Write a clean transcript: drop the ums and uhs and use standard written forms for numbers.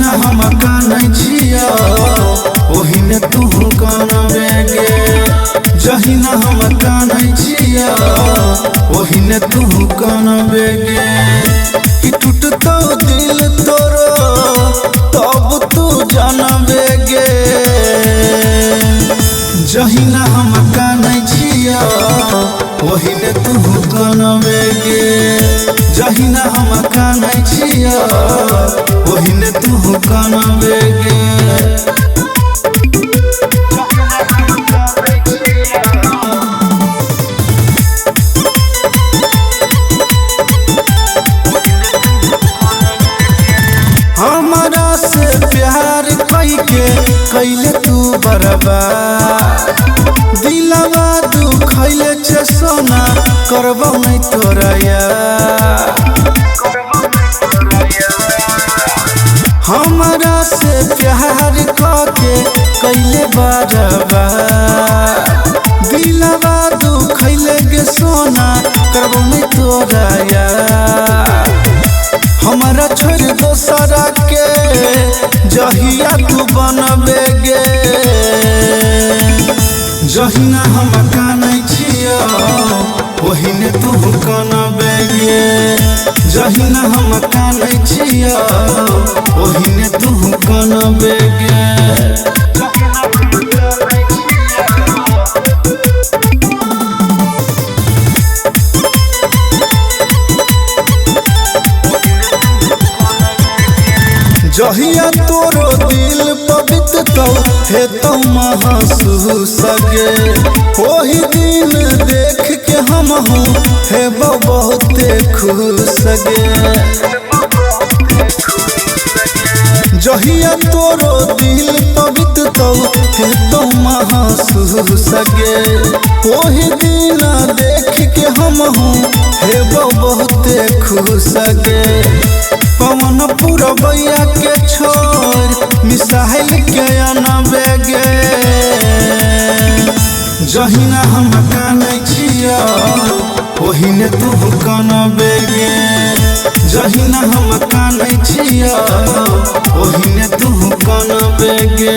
जहिना हम कानै छिया ओहिने तू कानबे गे। जहिना हम कानै छिया ओहिने तू कानबे गे। कि टूटतो दिल तोरो तब तू जानबे गे। जहिना हम कानै छिया ओहिने तू कानबे गे। जहिना हम कानै छिया ओहिने तू कानबे गे। हमरा से प्यार कइके कैले तू बर्बाद। दिलवा दुखैले छे सोना करबो नहीं तोरा यार। हमरा से प्यार कके कैले बर्बाद। दिलवा दुखैले गे सोना करबो नहीं तोरा यार। हमरा छोड़ दोसरा के जहिया तू बनबे गे। जहिना हम कानै छिया ओहिने तू कानबे गे। जहिना हम कानै छिया ओहिने तू कानबे गे। जहिया तोरो दिल पवित्र तो हे तो महसूस गे। ओही दिन देख के हम हूँ हे बहुते खुश गे। जहिया तोरो दिल पवित्र तो हे तो महसूस गे। ओही दिन देख के हम हूँ हे बहुते खुश गे। पवन पुरबैया के छोड़ मिसाइल के अनबे गे। जहिना हम कानै छिया ओहिने तू कानबे गे। जहिना हम कानै छिया ओहिने तू कानबे गे।